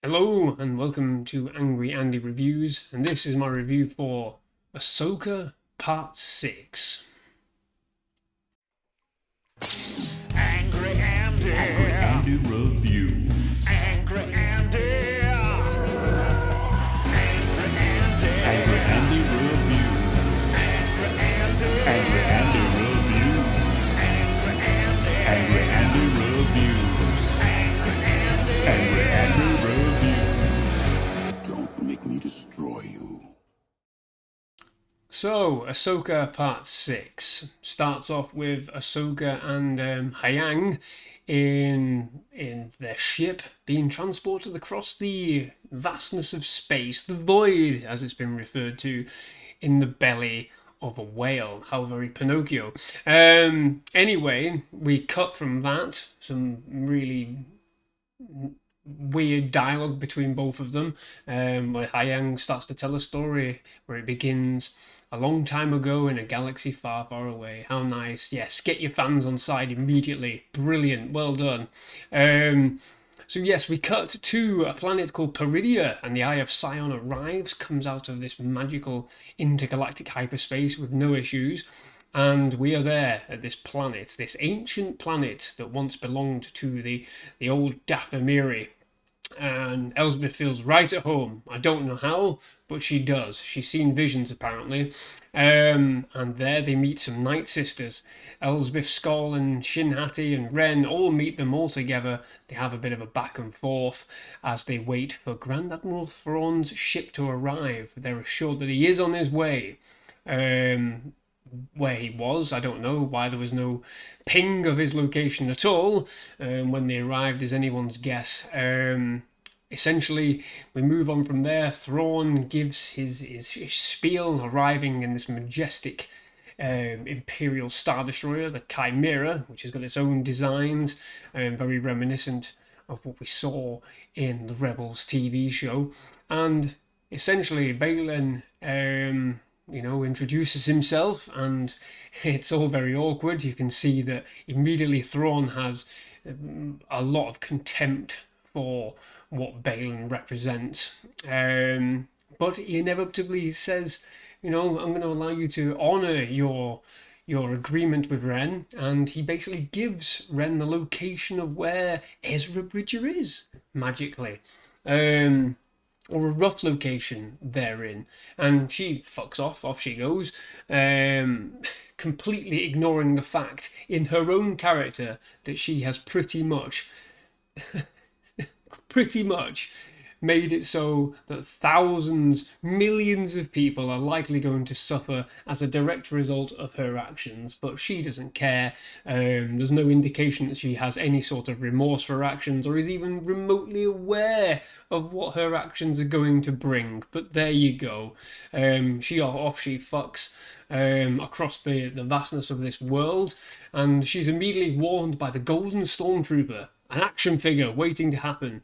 Hello and welcome to Angry Andy Reviews, and this is my review for Ahsoka Part 6. Angry Andy. Angry Andy Reviews. Angry Andy. Angry Andy. Angry Andy Reviews. Angry Andy. Angry Andy Reviews. Angry Andy. Angry Andy Reviews. Angry Andy Reviews. Don't make me destroy you. So, Ahsoka Part 6 starts off with Ahsoka and Hayang in their ship being transported across the vastness of space, the void as it's been referred to, in the belly of a whale. How very Pinocchio. Anyway, we cut from that, some really weird dialogue between both of them, where Hayang starts to tell a story where it begins a long time ago in a galaxy far, far away. How nice. Yes, get your fans on side immediately. Brilliant. Well done. So yes, we cut to a planet called Peridia, and the Eye of Sion arrives, comes out of this magical intergalactic hyperspace with no issues. And we are there at this planet, this ancient planet that once belonged to the old Dathomiri. And Elsbeth feels right at home. I don't know how, but she does. She's seen visions apparently. And there they meet some Night Sisters. Elsbeth, Skoll and Shin Hati and Wren all meet them all together. They have a bit of a back and forth as they wait for Grand Admiral Thrawn's ship to arrive. They're assured that he is on his way. Where he was, I don't know why there was no ping of his location at all. When they arrived is anyone's guess. Essentially, we move on from there. Thrawn gives his spiel, arriving in this majestic Imperial Star Destroyer, the Chimera, which has got its own designs, very reminiscent of what we saw in the Rebels TV show. And essentially, Baylan introduces himself, and it's all very awkward. You can see that immediately Thrawn has a lot of contempt for what Baylan represents. But he inevitably says, I'm going to allow you to honour your agreement with Wren, and he basically gives Wren the location of where Ezra Bridger is, magically. Or a rough location therein, and she fucks off she goes, completely ignoring the fact in her own character that she has pretty much made it so that thousands, millions of people are likely going to suffer as a direct result of her actions, but she doesn't care. There's no indication that she has any sort of remorse for her actions or is even remotely aware of what her actions are going to bring. But there you go. She fucks across the vastness of this world, and she's immediately warned by the Golden Stormtrooper, an action figure waiting to happen.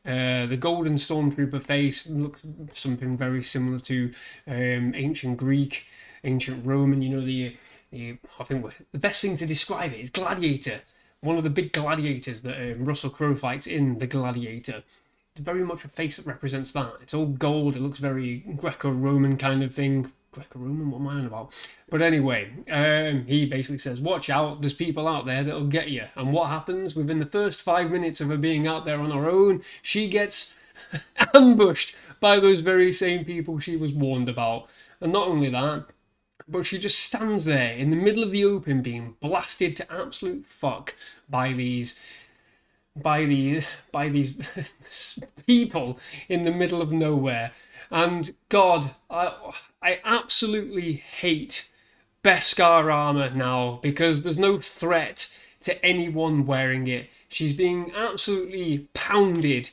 The golden stormtrooper face looks something very similar to ancient Greek, ancient Roman. I think the best thing to describe it is Gladiator. One of the big gladiators that Russell Crowe fights in The Gladiator. It's very much a face that represents that. It's all gold. It looks very Greco-Roman kind of thing. Greco-Roman? What am I on about? But anyway, he basically says, watch out, there's people out there that'll get you. And what happens? Within the first 5 minutes of her being out there on her own, she gets ambushed by those very same people she was warned about. And not only that, but she just stands there in the middle of the open being blasted to absolute fuck by these people in the middle of nowhere. And God, I absolutely hate Beskar armor now, because there's no threat to anyone wearing it. She's being absolutely pounded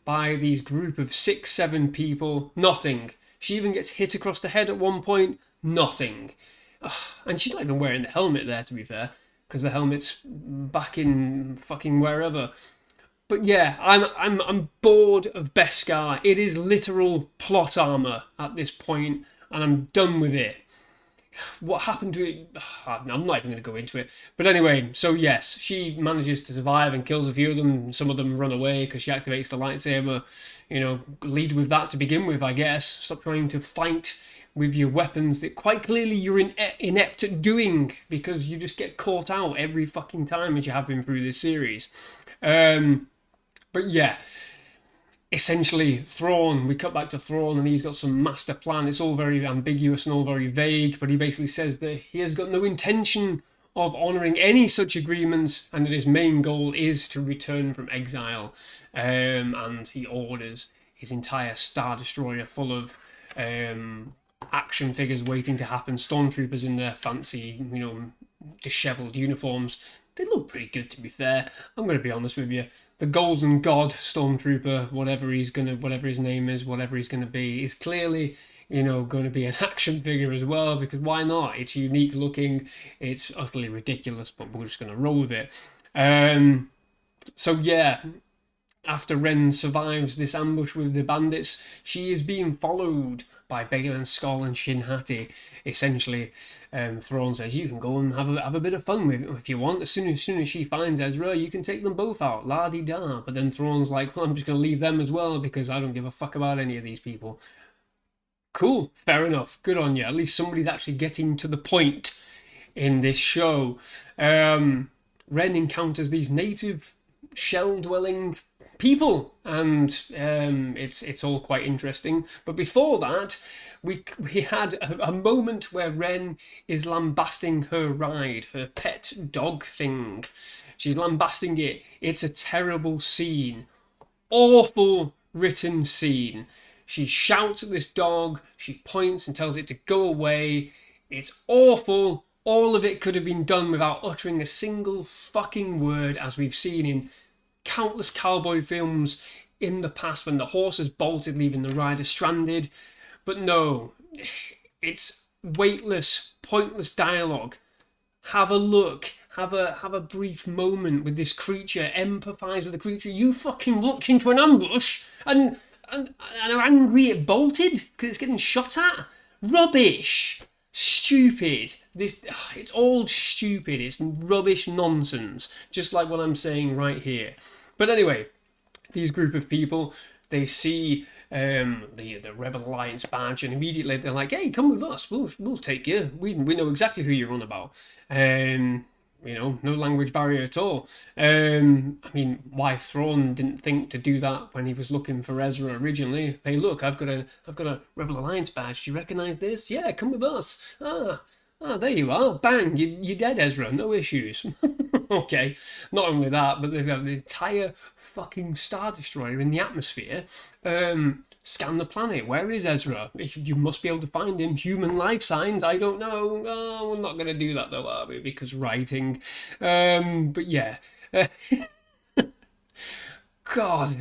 by these group of 6-7 people. Nothing. She even gets hit across the head at one point. Nothing. Ugh. And she's not even wearing the helmet there, to be fair, because the helmet's back in fucking wherever. But yeah, I'm bored of Beskar. It is literal plot armor at this point, and I'm done with it. what happened to it? I'm not even going to go into it. But anyway, so yes, she manages to survive and kills a few of them. Some of them run away because she activates the lightsaber. You know, lead with that to begin with, I guess. Stop trying to fight with your weapons that quite clearly you're inept at doing, because you just get caught out every fucking time, as you have been through this series. But yeah, essentially Thrawn, we cut back to Thrawn, and he's got some master plan. It's all very ambiguous and all very vague, but he basically says that he has got no intention of honouring any such agreements, and that his main goal is to return from exile. And he orders his entire Star Destroyer full of action figures waiting to happen, stormtroopers in their fancy, you know, dishevelled uniforms. They look pretty good, to be fair. I'm going to be honest with you. The Golden God Stormtrooper, whatever his name is, whatever he's going to be, is clearly, you know, going to be an action figure as well, because why not? It's unique looking, it's utterly ridiculous, but we're just going to roll with it. So yeah, after Wren survives this ambush with the bandits, she is being followed by Baylan Skoll and Shin Hati. Essentially, Thrawn says, you can go and have a bit of fun with it if you want. As soon as she finds Ezra, you can take them both out. La-di-da. But then Thrawn's like, well, I'm just going to leave them as well, because I don't give a fuck about any of these people. Cool. Fair enough. Good on you. At least somebody's actually getting to the point in this show. Wren encounters these native shell-dwelling people, and it's all quite interesting. But before that, we had a moment where Wren is lambasting her ride, her pet dog thing. She's lambasting it. It's a terrible scene, awful written scene. She shouts at this dog, she points and tells it to go away. It's awful. All of it could have been done without uttering a single fucking word, as we've seen in countless cowboy films in the past when the horse has bolted, leaving the rider stranded. But no, it's weightless, pointless dialogue. Have a look, have a brief moment with this creature, empathise with the creature. You fucking looked into an ambush and are angry it bolted because it's getting shot at. Rubbish. Stupid. It's all stupid. It's rubbish nonsense, just like what I'm saying right here. But anyway, these group of people, they see the Rebel Alliance badge, and immediately they're like, hey, come with us, we'll take you. We know exactly who you're on about. You know, no language barrier at all. I mean, why Thrawn didn't think to do that when he was looking for Ezra originally. Hey, look, I've got a Rebel Alliance badge. Do you recognise this? Yeah, come with us. There you are. Bang, you're dead, Ezra. No issues. Okay. Not only that, but they've got the entire fucking Star Destroyer in the atmosphere. Scan the planet. Where is Ezra? You must be able to find him. Human life signs. I don't know. Oh, we're not going to do that though, are we? Because writing. But yeah. God,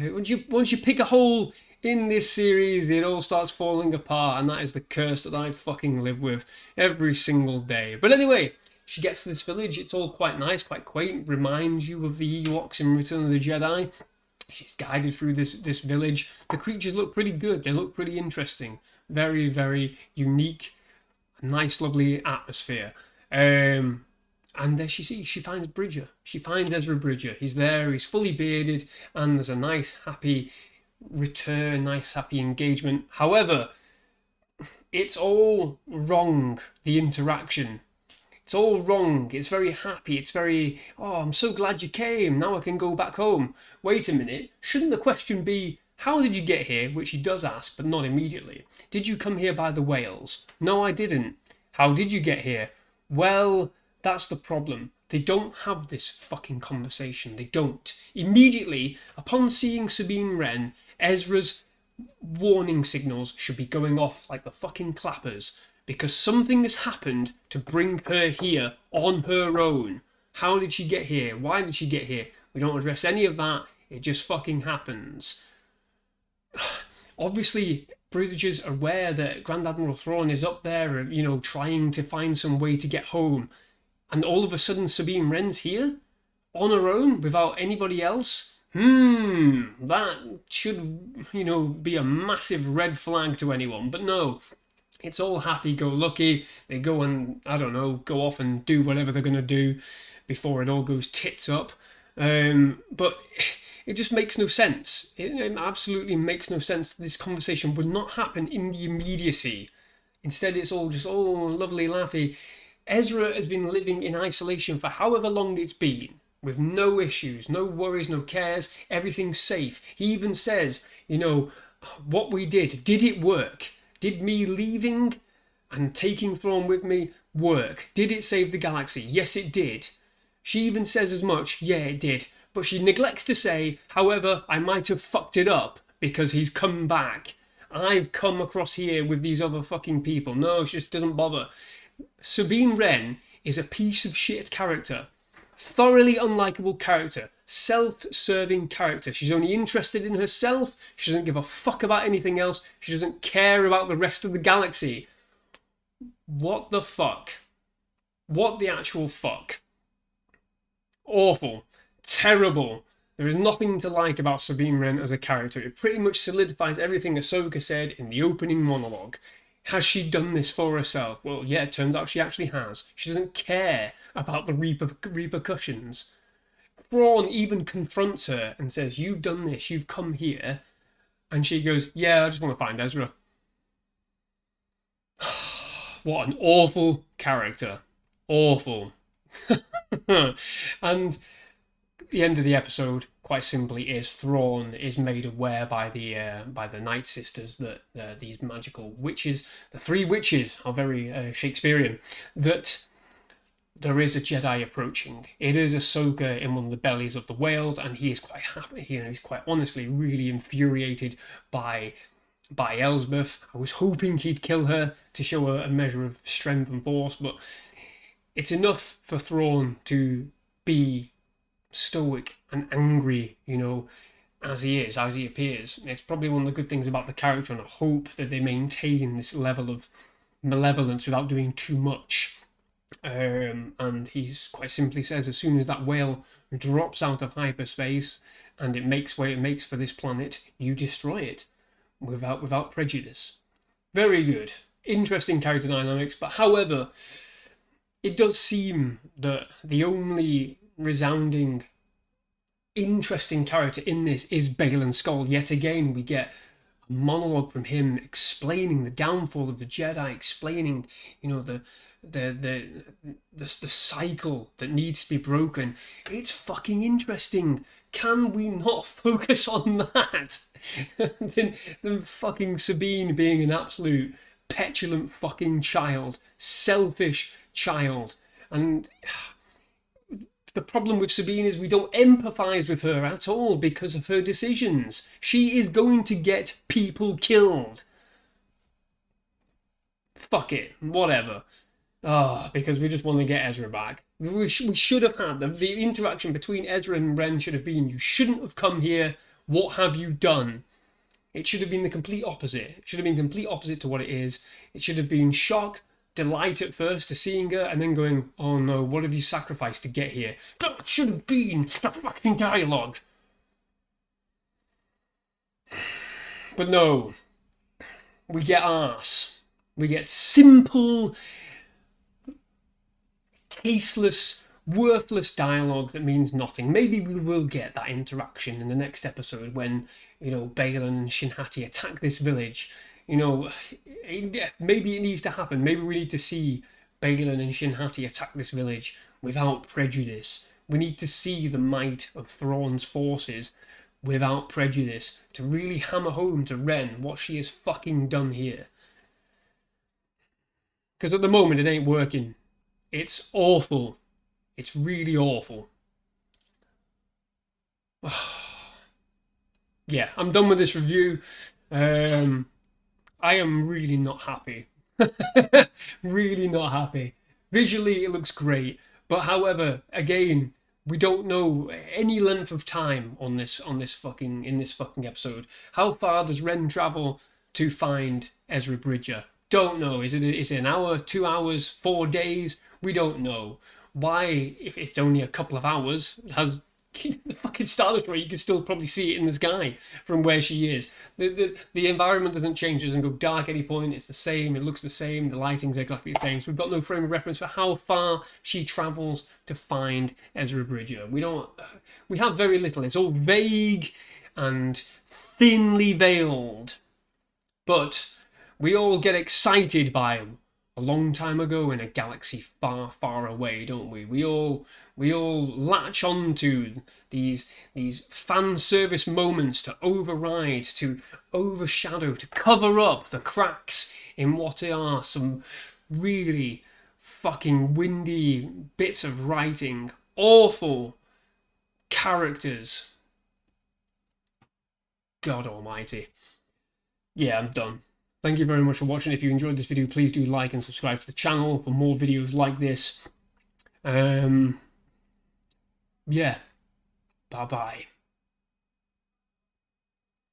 once you pick a hole in this series, it all starts falling apart, and that is the curse that I fucking live with every single day. But anyway, she gets to this village. It's all quite nice, quite quaint. Reminds you of the Ewoks in Return of the Jedi. She's guided through this village. The creatures look pretty good. They look pretty interesting. Very, very unique. Nice, lovely atmosphere. And there she finds Bridger. She finds Ezra Bridger. He's there. He's fully bearded. And there's a nice, happy return. Nice, happy engagement. However, it's all wrong, the interaction. It's all wrong. It's very happy. It's very, oh, I'm so glad you came. Now I can go back home. Wait a minute. Shouldn't the question be, how did you get here? Which he does ask, but not immediately. Did you come here by the whales? No, I didn't. How did you get here? Well, that's the problem. They don't have this fucking conversation. They don't. Immediately, upon seeing Sabine Wren, Ezra's warning signals should be going off like the fucking clappers. Because something has happened to bring her here on her own. How did she get here? Why did she get here? We don't address any of that. It just fucking happens. Obviously, Bridger's aware that Grand Admiral Thrawn is up there, you know, trying to find some way to get home. And all of a sudden, Sabine Wren's here? On her own? Without anybody else? That should, you know, be a massive red flag to anyone. But no. It's all happy-go-lucky. They go and, I don't know, go off and do whatever they're going to do before it all goes tits up. But it just makes no sense. It absolutely makes no sense. This conversation would not happen in the immediacy. Instead, it's all just, oh, lovely, laughy. Ezra has been living in isolation for however long it's been, with no issues, no worries, no cares. Everything's safe. He even says, what we did it work? Did me leaving and taking Thrawn with me work? Did it save the galaxy? Yes, it did. She even says as much, yeah, it did. But she neglects to say, however, I might have fucked it up because he's come back. I've come across here with these other fucking people. No, she just doesn't bother. Sabine Wren is a piece of shit character. Thoroughly unlikable character. Self-serving character. She's only interested in herself. She doesn't give a fuck about anything else. She doesn't care about the rest of the galaxy. What the fuck? What the actual fuck? Awful. Terrible. There is nothing to like about Sabine Wren as a character. It pretty much solidifies everything Ahsoka said in the opening monologue. Has she done this for herself? Well, yeah, it turns out she actually has. She doesn't care about the repercussions. Thrawn even confronts her and says, you've done this, you've come here. And she goes, yeah, I just want to find Ezra. What an awful character. Awful. And the end of the episode, quite simply, is Thrawn is made aware by the Night Sisters that these magical witches, the three witches, are very Shakespearean, that there is a Jedi approaching. It is Ahsoka in one of the bellies of the whales, and he is quite happy. He's quite honestly really infuriated by Elsbeth. I was hoping he'd kill her to show her a measure of strength and force, but it's enough for Thrawn to be stoic and angry, as he appears. It's probably one of the good things about the character, and I hope that they maintain this level of malevolence without doing too much. And he quite simply says, as soon as that whale drops out of hyperspace and it makes what it makes for this planet, you destroy it without prejudice. Very good. Interesting character dynamics, but however, it does seem that the only resounding interesting character in this is Baylan Skoll. Yet again, we get a monologue from him explaining the downfall of the Jedi, explaining, the cycle that needs to be broken. It's fucking interesting. Can we not focus on that? Then fucking Sabine being an absolute petulant fucking child, selfish child. And the problem with Sabine is we don't empathise with her at all because of her decisions. She is going to get people killed. Fuck it, whatever. Because we just want to get Ezra back. We should have had the interaction between Ezra and Wren should have been, you shouldn't have come here, what have you done? It should have been the complete opposite. It should have been complete opposite to what it is. It should have been shock, delight at first to seeing her, and then going, oh no, what have you sacrificed to get here? That should have been the fucking dialogue. But no, we get arse. We get simple, tasteless, worthless dialogue that means nothing. Maybe we will get that interaction in the next episode when, Baylan and Shin-Hati attack this village. Maybe it needs to happen. Maybe we need to see Baylan and Shin-Hati attack this village without prejudice. We need to see the might of Thrawn's forces without prejudice to really hammer home to Wren what she has fucking done here. Because at the moment it ain't working. It's awful. It's really awful. Yeah, I'm done with this review. I am really not happy. Really not happy. Visually, it looks great. But however, again, we don't know any length of time in this fucking episode. How far does Wren travel to find Ezra Bridger? Don't know. Is it an hour, 2 hours, 4 days? We don't know. Why, if it's only a couple of hours, has the fucking Star Destroyer, you can still probably see it in the sky from where she is. The environment doesn't change, it doesn't go dark at any point, it's the same, it looks the same, the lighting's exactly the same. So we've got no frame of reference for how far she travels to find Ezra Bridger. We have very little, it's all vague and thinly veiled. But we all get excited by a long time ago in a galaxy far, far away, don't we? We all latch on to these fan service moments to override, to overshadow, to cover up the cracks in what are some really fucking windy bits of writing, awful characters. God almighty. Yeah, I'm done. Thank you very much for watching. If you enjoyed this video, please do like and subscribe to the channel for more videos like this. Yeah. Bye-bye.